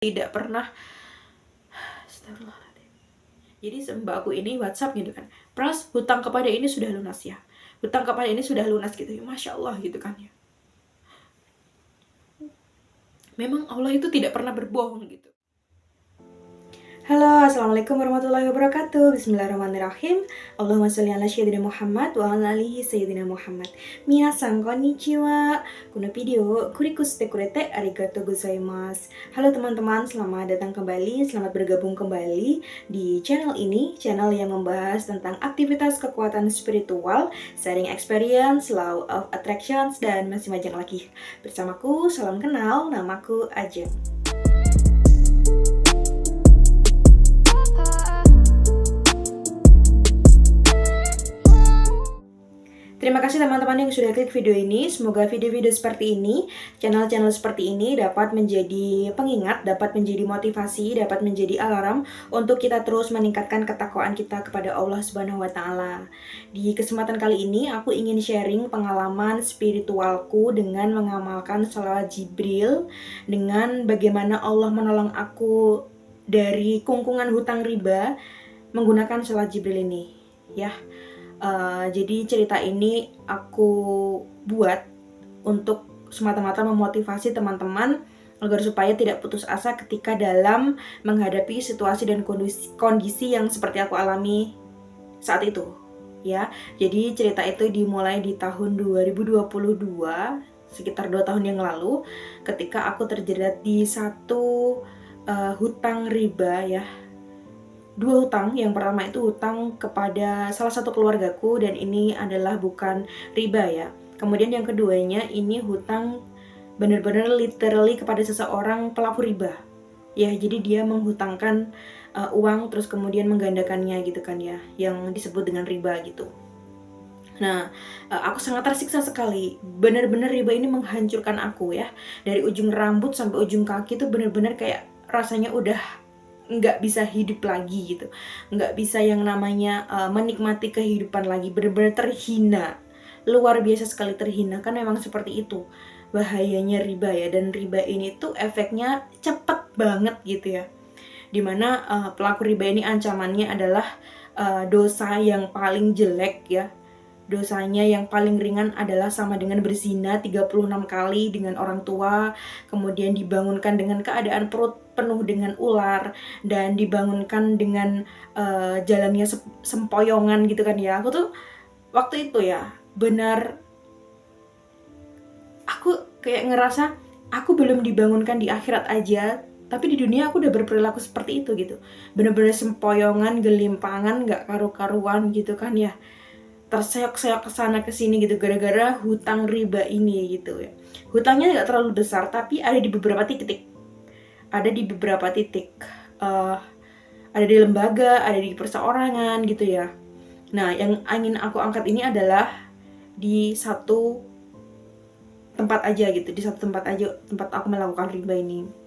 tidak pernah. Astagfirullahaladzim. Jadi mbak aku ini WhatsApp gitu kan, Pras, hutang kepada ini sudah lunas ya, hutang kepada ini sudah lunas gitu ya, Masya Allah gitu kan ya. Memang Allah itu tidak pernah berbohong gitu. Halo, assalamualaikum warahmatullahi wabarakatuh. Bismillahirrahmanirrahim. Allahumma sholli ala sayyidina Muhammad wa ala alihi sayyidina Muhammad. Minasan konnichiwa. Kuno video kurikuste kurete arigatou gozaimasu. Halo teman-teman, selamat datang kembali, selamat bergabung kembali di channel ini, channel yang membahas tentang aktivitas kekuatan spiritual, sharing experience, law of attractions, dan masih banyak lagi. Bersamaku, salam kenal, namaku Ajeng. Terima kasih teman-teman yang sudah klik video ini. Semoga video-video seperti ini, channel-channel seperti ini dapat menjadi pengingat, dapat menjadi motivasi, dapat menjadi alarm untuk kita terus meningkatkan ketakwaan kita kepada Allah Subhanahu wa Ta'ala. Di kesempatan kali ini, aku ingin sharing pengalaman spiritualku dengan mengamalkan sholawat Jibril, dengan bagaimana Allah menolong aku dari kungkungan hutang riba menggunakan sholawat Jibril ini, ya. Jadi cerita ini aku buat untuk semata-mata memotivasi teman-teman agar supaya tidak putus asa ketika dalam menghadapi situasi dan kondisi yang seperti aku alami saat itu, ya. Jadi cerita itu dimulai di tahun 2022, sekitar 2 tahun yang lalu, ketika aku terjerat di satu hutang riba, ya. 2 hutang. Yang pertama itu hutang kepada salah satu keluargaku, dan ini adalah bukan riba ya. Kemudian yang keduanya ini hutang benar-benar literally kepada seseorang pelaku riba. Ya, jadi dia menghutangkan uang terus kemudian menggandakannya gitu kan ya, yang disebut dengan riba gitu. Nah, aku sangat tersiksa sekali. Benar-benar riba ini menghancurkan aku ya. Dari ujung rambut sampai ujung kaki tuh benar-benar kayak rasanya udah nggak bisa hidup lagi gitu, nggak bisa yang namanya menikmati kehidupan lagi, benar-benar terhina, luar biasa sekali terhina. Kan memang seperti itu bahayanya riba ya, dan riba ini tuh efeknya cepet banget gitu ya, dimana pelaku riba ini ancamannya adalah dosa yang paling jelek ya. Dosanya yang paling ringan adalah sama dengan berzina 36 kali dengan orang tua, kemudian dibangunkan dengan keadaan perut penuh dengan ular, dan dibangunkan dengan jalannya sempoyongan gitu kan ya. Aku tuh waktu itu ya benar, aku kayak ngerasa aku belum dibangunkan di akhirat aja, tapi di dunia aku udah berperilaku seperti itu gitu. Bener-bener sempoyongan, gelimpangan, gak karu-karuan gitu kan ya, terseok-seok kesana kesini gitu gara-gara hutang riba ini gitu ya. Hutangnya nggak terlalu besar, tapi ada di beberapa titik. Ada di beberapa titik. Ada di lembaga, ada di perseorangan gitu ya. Nah, yang ingin aku angkat ini adalah di satu tempat aja gitu, di satu tempat aja, tempat aku melakukan riba ini.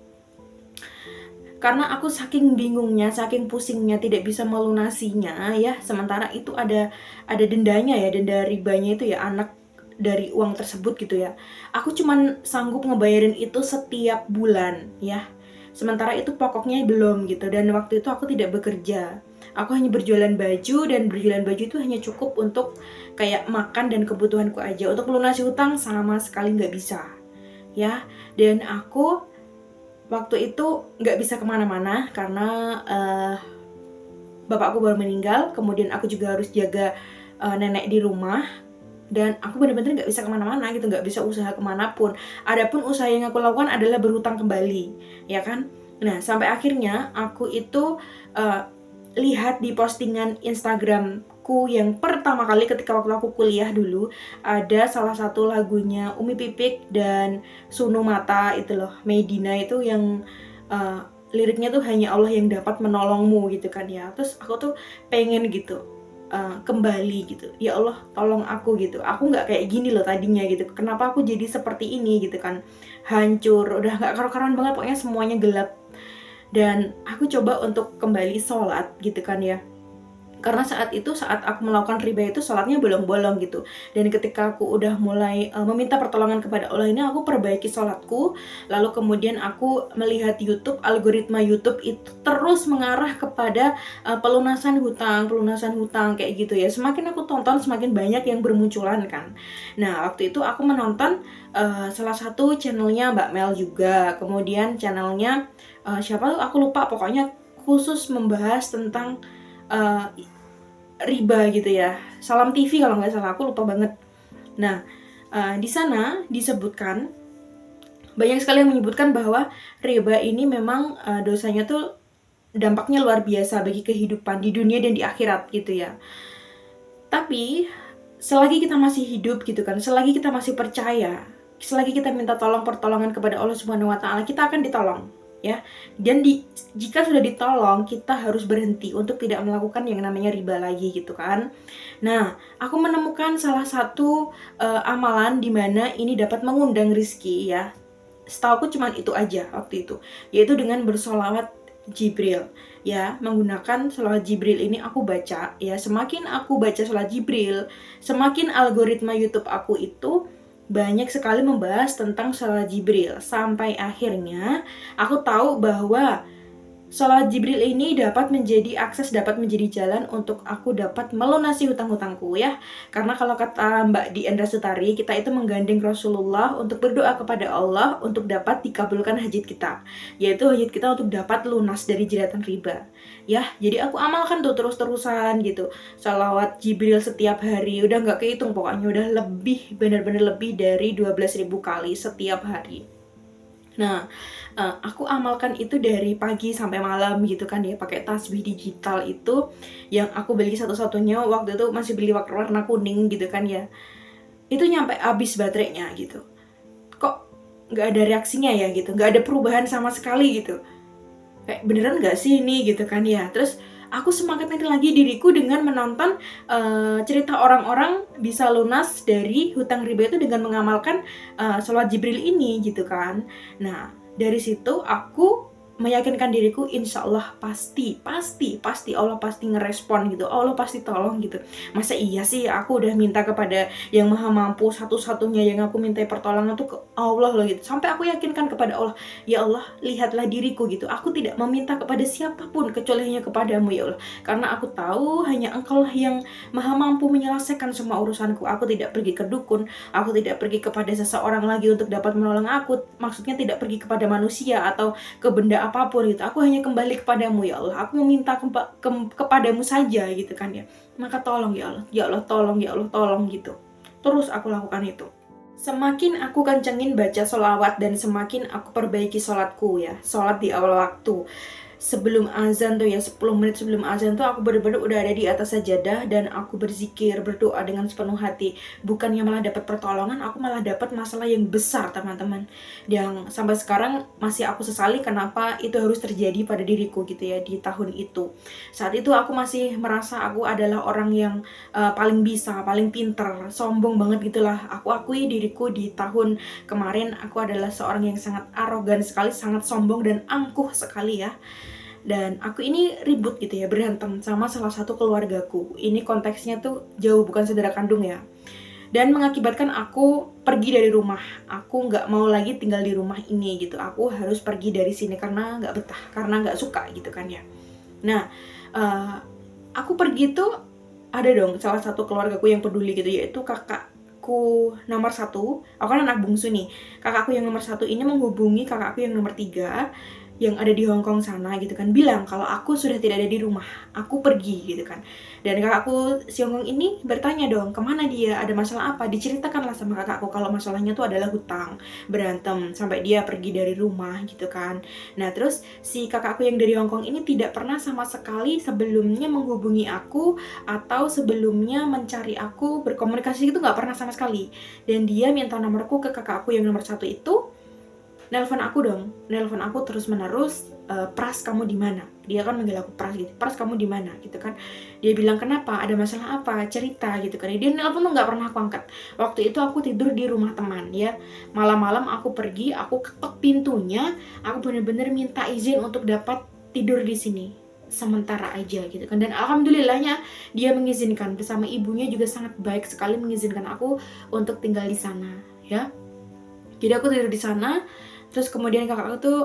Karena aku saking bingungnya, saking pusingnya tidak bisa melunasinya ya, sementara itu ada dendanya ya, denda ribanya itu ya, anak dari uang tersebut gitu ya. Aku cuman sanggup ngebayarin itu setiap bulan ya. Sementara itu pokoknya belum gitu, dan waktu itu aku tidak bekerja. Aku hanya berjualan baju, dan berjualan baju itu hanya cukup untuk kayak makan dan kebutuhanku aja. Untuk melunasi hutang sama sekali nggak bisa ya. Dan aku waktu itu nggak bisa kemana-mana karena bapakku baru meninggal, kemudian aku juga harus jaga nenek di rumah, dan aku benar-benar nggak bisa kemana-mana gitu, nggak bisa usaha kemanapun. Adapun usaha yang aku lakukan adalah berhutang kembali, ya kan. Nah, sampai akhirnya aku itu lihat di postingan Instagramku yang pertama kali ketika waktu aku kuliah dulu, ada salah satu lagunya Umi Pipik dan Sunu Mata itu loh, Medina itu, yang liriknya tuh hanya Allah yang dapat menolongmu gitu kan ya. Terus aku tuh pengen gitu kembali gitu, ya Allah tolong aku gitu, aku nggak kayak gini loh tadinya gitu, kenapa aku jadi seperti ini gitu kan, hancur, udah nggak karu-karuan banget, pokoknya semuanya gelap. Dan aku coba untuk kembali sholat gitu kan ya. Karena saat aku melakukan riba itu sholatnya bolong-bolong gitu. Dan ketika aku udah mulai meminta pertolongan kepada Allah ini, aku perbaiki sholatku. Lalu kemudian aku melihat YouTube, algoritma YouTube itu terus mengarah kepada pelunasan hutang kayak gitu ya. Semakin aku tonton, semakin banyak yang bermunculan kan. Nah, waktu itu aku menonton salah satu channelnya Mbak Mel juga. Kemudian channelnya siapa tuh aku lupa, pokoknya khusus membahas tentang riba gitu ya. Salam TV kalau nggak salah, aku lupa banget. Nah, di sana disebutkan, banyak sekali yang menyebutkan bahwa riba ini memang dosanya tuh dampaknya luar biasa bagi kehidupan di dunia dan di akhirat gitu ya. Tapi selagi kita masih hidup gitu kan, selagi kita masih percaya, selagi kita minta pertolongan kepada Allah Subhanahu wa taala, kita akan ditolong ya. Dan jika sudah ditolong, kita harus berhenti untuk tidak melakukan yang namanya riba lagi gitu kan. Nah, aku menemukan salah satu amalan di mana ini dapat mengundang rizki ya. Setahu aku cuma itu aja waktu itu, yaitu dengan bersolawat Jibril ya. Menggunakan sholawat Jibril ini aku baca ya. Semakin aku baca sholawat Jibril, semakin algoritma YouTube aku itu banyak sekali membahas tentang sholawat Jibril. Sampai akhirnya aku tahu bahwa sholawat Jibril ini dapat menjadi akses, dapat menjadi jalan untuk aku dapat melunasi hutang-hutangku ya. Karena kalau kata Mbak Diandra Sutari, kita itu menggandeng Rasulullah untuk berdoa kepada Allah untuk dapat dikabulkan hajat kita, yaitu hajat kita untuk dapat lunas dari jeratan riba. Ya, jadi aku amalkan tuh terus-terusan gitu. Sholawat Jibril setiap hari, udah nggak kehitung pokoknya, udah lebih, benar-benar lebih dari 12.000 kali setiap hari. Nah, aku amalkan itu dari pagi sampai malam gitu kan ya, pakai tasbih digital itu yang aku beli satu-satunya waktu itu, masih beli warna kuning gitu kan ya. Itu nyampe habis baterainya gitu. Kok nggak ada reaksinya ya gitu, nggak ada perubahan sama sekali gitu. Kayak beneran nggak sih ini gitu kan ya. Terus aku semangatin lagi diriku dengan menonton cerita orang-orang bisa lunas dari hutang riba itu dengan mengamalkan sholawat Jibril ini gitu kan. Nah, dari situ aku meyakinkan diriku, insya Allah pasti Allah pasti ngerespon gitu, Allah pasti tolong gitu. Masa iya sih aku udah minta kepada yang maha mampu, satu-satunya yang aku minta pertolongan tuh ke Allah loh gitu. Sampai aku yakinkan kepada Allah, ya Allah lihatlah diriku gitu, aku tidak meminta kepada siapapun kecuali hanya kepadamu ya Allah, karena aku tahu hanya Engkau lah yang maha mampu menyelesaikan semua urusanku. Aku tidak pergi ke dukun, aku tidak pergi kepada seseorang lagi untuk dapat menolong aku, maksudnya tidak pergi kepada manusia atau ke benda apapun gitu. Aku hanya kembali kepadamu ya Allah, aku meminta kepadamu saja gitu kan ya. Maka tolong ya Allah, ya Allah tolong, ya Allah tolong gitu. Terus aku lakukan itu. Semakin aku kencengin baca sholawat dan semakin aku perbaiki sholatku ya. Sholat di awal waktu, sebelum azan tuh ya, 10 menit sebelum azan tuh aku bener-bener udah ada di atas sajadah dan aku berzikir, berdoa dengan sepenuh hati. Bukannya malah dapat pertolongan, aku malah dapat masalah yang besar teman-teman, yang sampai sekarang masih aku sesali kenapa itu harus terjadi pada diriku gitu ya di tahun itu. Saat itu aku masih merasa aku adalah orang yang paling bisa, paling pinter, sombong banget gitulah. Aku akui diriku di tahun kemarin aku adalah seorang yang sangat arogan sekali, sangat sombong dan angkuh sekali ya. Dan aku ini ribut gitu ya, berantem sama salah satu keluargaku. Ini konteksnya tuh jauh bukan saudara kandung ya. Dan mengakibatkan aku pergi dari rumah. Aku nggak mau lagi tinggal di rumah ini gitu. Aku harus pergi dari sini karena nggak betah, karena nggak suka gitu kan ya. Nah, aku pergi tuh ada dong salah satu keluargaku yang peduli gitu, yaitu kakakku nomor 1. Aku kan anak bungsu nih. Kakakku yang nomor 1 ini menghubungi kakakku yang nomor 3 yang ada di Hong Kong sana gitu kan, bilang kalau aku sudah tidak ada di rumah, aku pergi gitu kan. Dan kakakku si Hong Kong ini bertanya dong, kemana dia, ada masalah apa, diceritakanlah sama kakakku kalau masalahnya tuh adalah hutang, berantem sampai dia pergi dari rumah gitu kan. Nah terus si kakakku yang dari Hong Kong ini tidak pernah sama sekali sebelumnya menghubungi aku atau sebelumnya mencari aku, berkomunikasi gitu nggak pernah sama sekali. Dan dia minta nomorku ke kakakku yang nomor 1 itu, nelpon aku terus menerus, Pras kamu di mana? Dia kan manggil aku Pras gitu, Pras kamu di mana? Gitu kan. Dia bilang kenapa? Ada masalah apa? Cerita gitu kan. Dia nelpon tuh nggak pernah aku angkat. Waktu itu aku tidur di rumah teman ya. Malam-malam aku pergi, aku ketok pintunya, aku bener-bener minta izin untuk dapat tidur di sini. sementara aja gitu kan. Dan alhamdulillahnya dia mengizinkan, bersama ibunya juga sangat baik sekali mengizinkan aku untuk tinggal di sana ya. Jadi aku tidur di sana, terus kemudian kakak aku tuh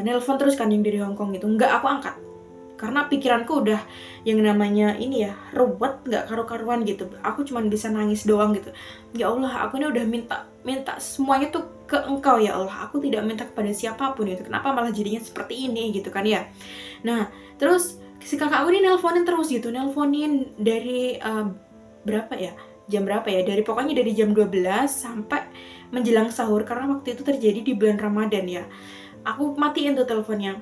nelpon terus kan yang dari Hong Kong gitu. Nggak aku angkat, karena pikiranku udah yang namanya ini ya, ruwet nggak karu-karuan gitu. Aku cuma bisa nangis doang gitu. Ya Allah, aku ini udah minta semuanya tuh ke Engkau ya Allah. Aku tidak minta kepada siapapun gitu. Kenapa malah jadinya seperti ini gitu kan ya. Nah, terus si kakak aku ini nelponin terus gitu. Nelponin dari berapa ya? Jam berapa ya? Pokoknya dari jam 12 sampai menjelang sahur, karena waktu itu terjadi di bulan Ramadan ya. Aku matiin tuh teleponnya,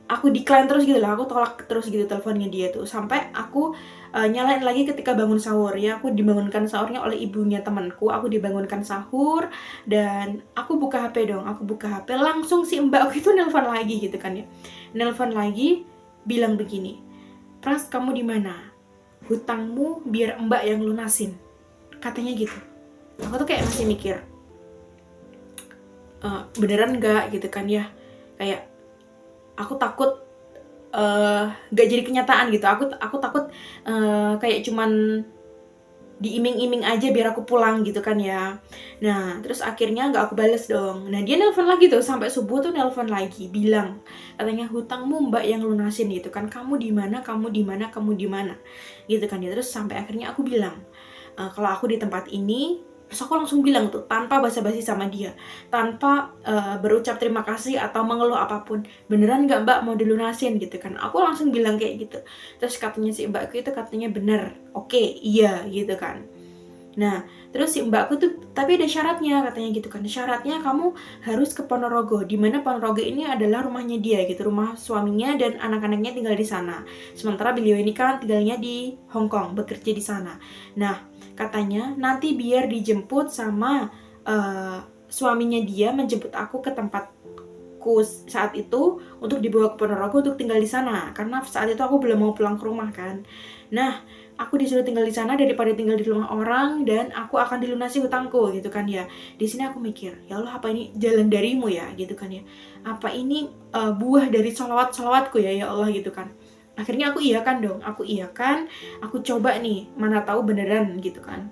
aku decline terus gitu lah, aku tolak terus gitu teleponnya dia tuh, sampai aku nyalain lagi ketika bangun sahur ya. Aku dibangunkan sahurnya oleh ibunya temanku, aku dibangunkan sahur, dan aku buka HP dong, langsung si mbak aku itu nelpon lagi gitu kan ya. Nelpon lagi, bilang begini, "Pras, kamu di mana? Hutangmu biar mbak yang lunasin," katanya gitu. Aku tuh kayak masih mikir, beneran nggak gitu kan ya, kayak aku takut gak jadi kenyataan gitu. Aku takut kayak cuman diiming-iming aja biar aku pulang gitu kan ya. Nah, terus akhirnya gak aku bales dong. Nah, dia nelpon lagi tuh, sampai subuh tuh nelpon lagi, bilang, katanya, "Hutangmu mbak yang lunasin," gitu kan. "Kamu di mana, kamu di mana, kamu di mana," gitu kan ya. Terus sampai akhirnya aku bilang, kalau aku di tempat ini. Terus aku langsung bilang tuh, tanpa basa-basi sama dia, tanpa berucap terima kasih atau mengeluh apapun, "Beneran nggak mbak mau dilunasin?" gitu kan. Aku langsung bilang kayak gitu. Terus katanya si mbakku itu, katanya, "Bener, oke, iya," gitu kan. Nah, terus si mbakku tuh, tapi ada syaratnya katanya gitu kan. Syaratnya kamu harus ke Ponorogo, di mana Ponorogo ini adalah rumahnya dia gitu, rumah suaminya dan anak-anaknya tinggal di sana. Sementara beliau ini kan tinggalnya di Hong Kong, bekerja di sana. Nah, katanya nanti biar dijemput sama suaminya dia, menjemput aku ke tempatku saat itu untuk dibawa ke Ponorogo untuk tinggal di sana, karena saat itu aku belum mau pulang ke rumah kan. Nah, aku disuruh tinggal di sana daripada tinggal di rumah orang, dan aku akan dilunasi hutangku gitu kan ya. Di sini aku mikir, ya Allah, apa ini jalan darimu ya gitu kan ya. Apa ini buah dari sholawatku ya Allah gitu kan. Akhirnya aku iyakan dong, aku coba nih, mana tahu beneran gitu kan.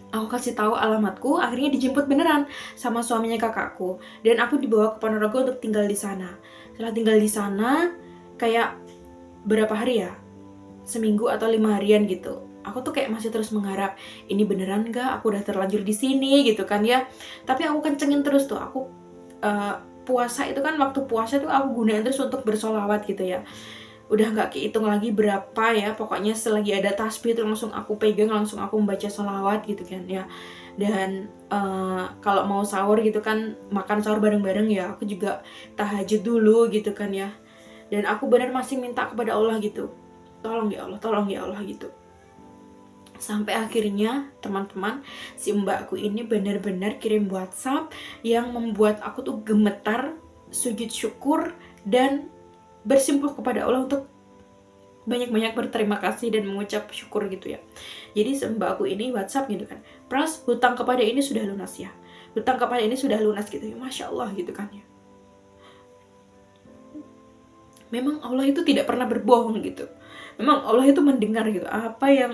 Aku kasih tahu alamatku, akhirnya dijemput beneran sama suaminya kakakku, dan aku dibawa ke Ponorogo untuk tinggal di sana. Setelah tinggal di sana kayak berapa hari ya? Seminggu atau 5 harian gitu. Aku tuh kayak masih terus mengharap, ini beneran gak aku udah terlanjur di sini gitu kan ya. Tapi aku kencengin terus tuh, aku puasa itu kan, waktu puasa tuh aku gunain terus untuk bersolawat gitu ya. Udah gak kehitung lagi berapa ya, pokoknya selagi ada tasbih itu langsung aku pegang, langsung aku membaca sholawat gitu kan ya. Dan kalau mau sahur gitu kan, makan sahur bareng-bareng ya, aku juga tahajud dulu gitu kan ya. Dan aku benar masih minta kepada Allah gitu, tolong ya Allah gitu. Sampai akhirnya teman-teman, si mbakku ini benar-benar kirim WhatsApp yang membuat aku tuh gemetar, sujud syukur, dan bersimpuh kepada Allah untuk banyak-banyak berterima kasih dan mengucap syukur gitu ya. Jadi mbakku ini WhatsApp gitu kan, "Pras, hutang kepada ini sudah lunas ya, hutang kepada ini sudah lunas," gitu ya. Masya Allah gitu kan ya. Memang Allah itu tidak pernah berbohong gitu. Memang Allah itu mendengar gitu. Apa yang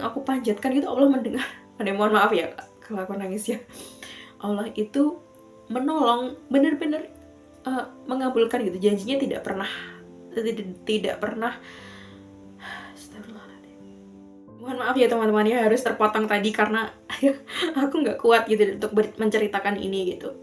aku panjatkan itu Allah mendengar. Ada, mohon maaf ya kalau aku nangis ya. Allah itu menolong, benar-benar mengabulkan gitu. Janjinya tidak pernah Astagfirullahaladzim. Mohon maaf ya teman-teman ya, harus terpotong tadi karena aku nggak kuat gitu untuk menceritakan ini gitu.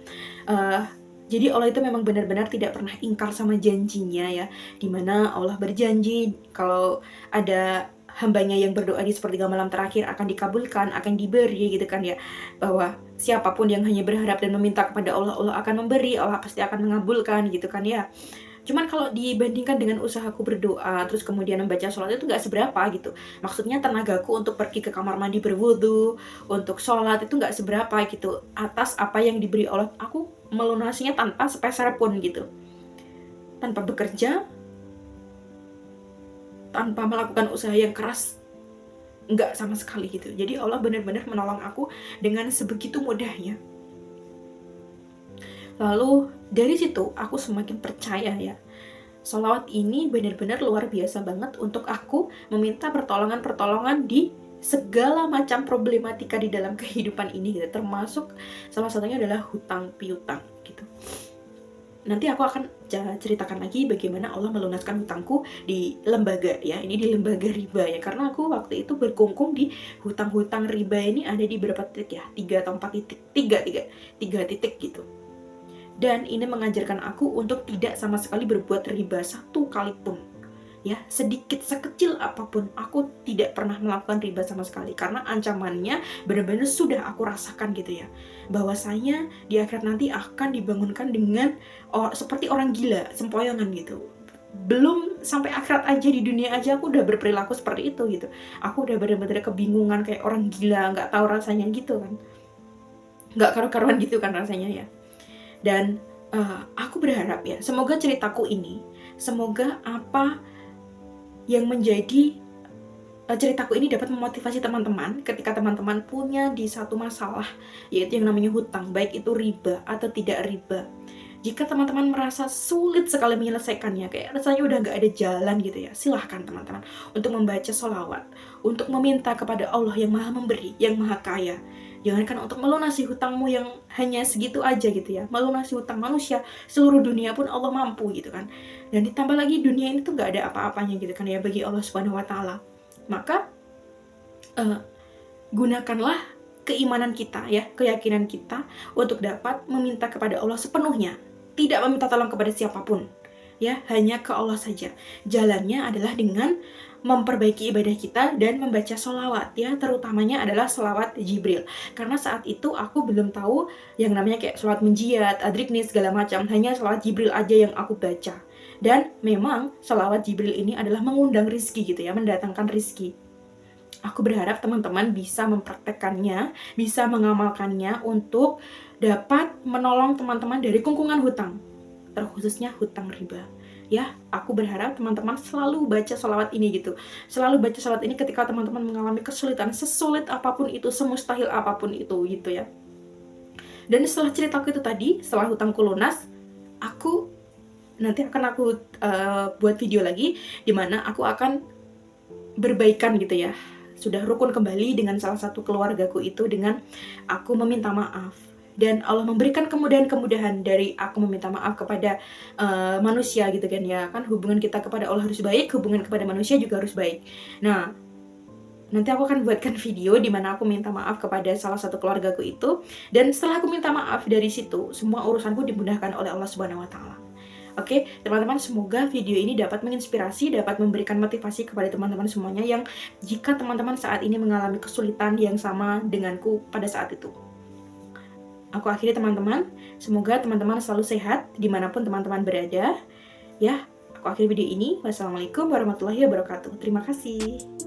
Jadi Allah itu memang benar-benar tidak pernah ingkar sama janjinya ya, dimana Allah berjanji kalau ada hambanya yang berdoa di sepertiga malam terakhir akan dikabulkan, akan diberi gitu kan ya, bahwa siapapun yang hanya berharap dan meminta kepada Allah, Allah akan memberi, Allah pasti akan mengabulkan gitu kan ya. Cuman kalau dibandingkan dengan usahaku berdoa, terus kemudian membaca sholat, itu gak seberapa gitu. Maksudnya tenagaku untuk pergi ke kamar mandi berwudu, untuk sholat, itu gak seberapa gitu, atas apa yang diberi Allah. Aku melunasinya tanpa sepeser pun gitu, tanpa bekerja, tanpa melakukan usaha yang keras, nggak sama sekali gitu. Jadi Allah benar-benar menolong aku dengan sebegitu mudahnya. Lalu dari situ aku semakin percaya ya, Sholawat ini benar-benar luar biasa banget untuk aku meminta pertolongan-pertolongan di segala macam problematika di dalam kehidupan ini gitu. Termasuk salah satunya adalah hutang piutang gitu. Nanti aku akan ceritakan lagi bagaimana Allah melunaskan hutangku di lembaga ya. Ini di lembaga riba ya. Karena aku waktu itu berkungkung di hutang-hutang riba ini ada di berapa titik ya? 3 atau 4 titik. 3 titik gitu. Dan ini mengajarkan aku untuk tidak sama sekali berbuat riba satu kali pun. Ya, sedikit sekecil apapun aku tidak pernah melakukan riba sama sekali karena ancamannya benar-benar sudah aku rasakan gitu ya, bahwasanya di akhirat nanti akan dibangunkan dengan seperti orang gila, sempoyongan gitu. Belum sampai akhirat aja, di dunia aja aku udah berperilaku seperti itu gitu. Aku udah benar-benar kebingungan kayak orang gila, nggak tahu rasanya gitu kan, nggak karu-karuan gitu kan rasanya ya. Dan aku berharap ya, semoga ceritaku ini, semoga apa yang menjadi ceritaku ini dapat memotivasi teman-teman ketika teman-teman punya di satu masalah, yaitu yang namanya hutang, baik itu riba atau tidak riba. Jika teman-teman merasa sulit sekali menyelesaikannya, kayak rasanya udah nggak ada jalan gitu ya, silahkan teman-teman untuk membaca sholawat, untuk meminta kepada Allah yang maha memberi, yang maha kaya. Jangankan untuk melunasi hutangmu yang hanya segitu aja gitu ya, melunasi hutang manusia seluruh dunia pun Allah mampu gitu kan. Dan ditambah lagi dunia ini tuh gak ada apa-apanya gitu kan ya bagi Allah Subhanahu wa Ta'ala. Maka gunakanlah keimanan kita ya, keyakinan kita untuk dapat meminta kepada Allah sepenuhnya, tidak meminta tolong kepada siapapun ya, hanya ke Allah saja. Jalannya adalah dengan memperbaiki ibadah kita dan membaca sholawat ya, terutamanya adalah sholawat Jibril. Karena saat itu aku belum tahu yang namanya kayak sholawat munjiat, adrikni segala macam, hanya sholawat Jibril aja yang aku baca. Dan memang sholawat Jibril ini adalah mengundang rizki gitu ya, mendatangkan rizki. Aku berharap teman-teman bisa mempraktekkannya, bisa mengamalkannya untuk dapat menolong teman-teman dari kungkungan hutang, terkhususnya hutang riba. Ya, aku berharap teman-teman selalu baca sholawat ini gitu. Selalu baca sholawat ini ketika teman-teman mengalami kesulitan, sesulit apapun itu, semustahil apapun itu gitu ya. Dan setelah ceritaku itu tadi, setelah hutangku lunas, nanti akan aku buat video lagi dimana aku akan berbaikan gitu ya. Sudah rukun kembali dengan salah satu keluargaku itu dengan aku meminta maaf. Dan Allah memberikan kemudahan-kemudahan dari aku meminta maaf kepada manusia gitu kan ya. Kan hubungan kita kepada Allah harus baik, hubungan kepada manusia juga harus baik. Nah, nanti aku akan buatkan video di mana aku minta maaf kepada salah satu keluargaku itu. Dan setelah aku minta maaf, dari situ semua urusanku dimudahkan oleh Allah Subhanahu wa Ta'ala. Oke, teman-teman, semoga video ini dapat menginspirasi, dapat memberikan motivasi kepada teman-teman semuanya yang jika teman-teman saat ini mengalami kesulitan yang sama denganku pada saat itu. Aku akhiri teman-teman, semoga teman-teman selalu sehat dimanapun teman-teman berada. Ya, aku akhiri video ini. Wassalamualaikum warahmatullahi wabarakatuh. Terima kasih.